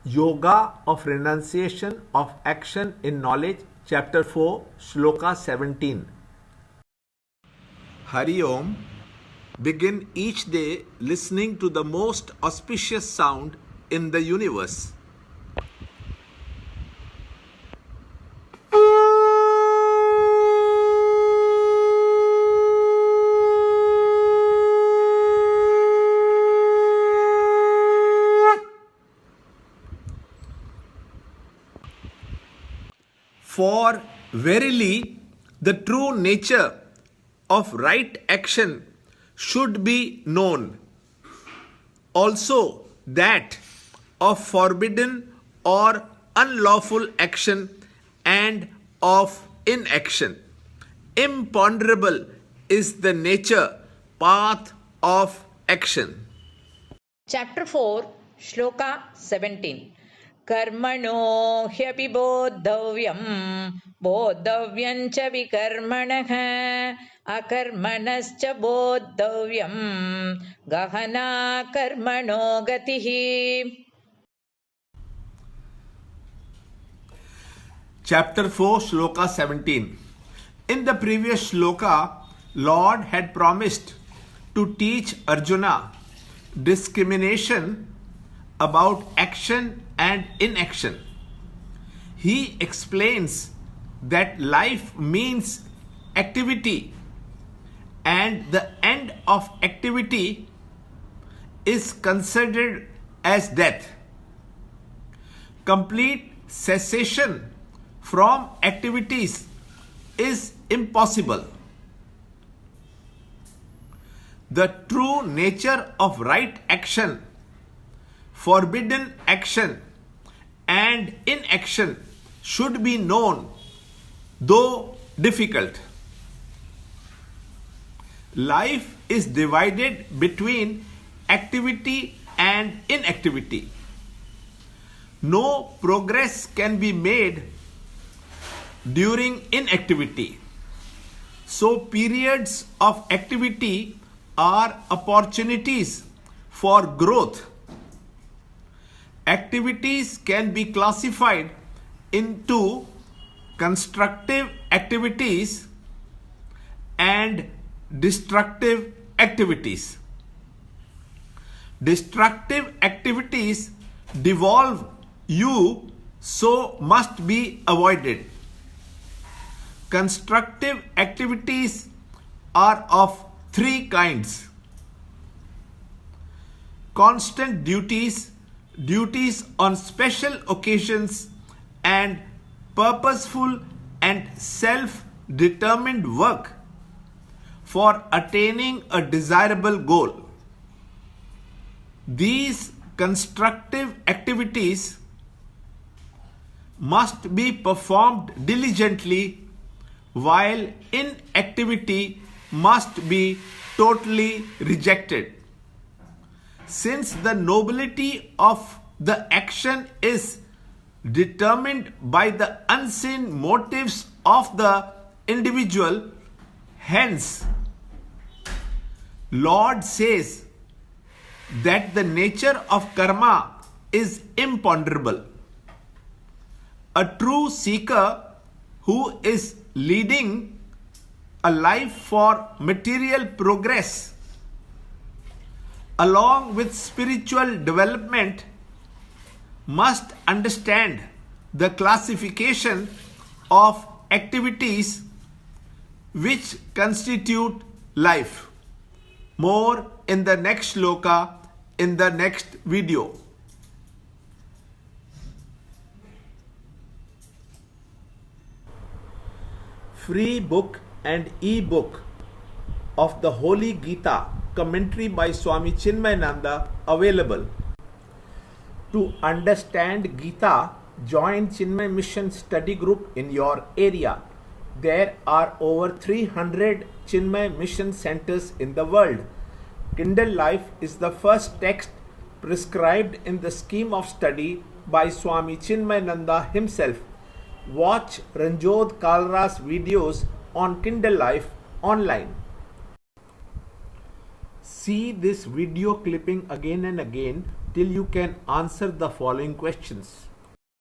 Yoga of Renunciation of Action in Knowledge, Chapter 4, Shloka 17. Hari Om. Begin each day listening to the most auspicious sound in the universe. For verily the true nature of right action should be known. Also that of forbidden or unlawful action and of inaction. Imponderable is the nature, path of action. Chapter 4, Shloka 17. कर्मणो ह्यपि बोद्धव्यं बोद्धव्यं च विकर्मणः अकर्मणश्च बोद्धव्यं गहना कर्मणो गतिः. Chapter 4, Shloka 17. In the previous Shloka, Lord had promised to teach Arjuna discrimination about action and inaction. He explains that life means activity and the end of activity is considered as death. Complete cessation from activities is impossible. The true nature of right action, forbidden action and inaction should be known, though difficult. Life is divided between activity and inactivity. No progress can be made during inactivity. So periods of activity are opportunities for growth. Activities can be classified into constructive activities and destructive activities. Destructive activities devolve you, so must be avoided. Constructive activities are of three kinds: constant duties, duties on special occasions, and purposeful and self-determined work for attaining a desirable goal. These constructive activities must be performed diligently, while inactivity must be totally rejected. Since the nobility of the action is determined by the unseen motives of the individual, hence, Lord says that the nature of karma is imponderable. A true seeker who is leading a life for material progress along with spiritual development must understand the classification of activities which constitute life. More in the next shloka in the next video. Free book and e-book of the Holy Gita commentary by Swami Chinmayananda available. To understand Gita, join Chinmay Mission study group in your area. There are over 300 Chinmay Mission centers in the world. Kindle Life is the first text prescribed in the scheme of study by Swami Chinmayananda himself. Watch Ranjod Kalra's videos on Kindle Life online. See this video clipping again and again till you can answer the following questions.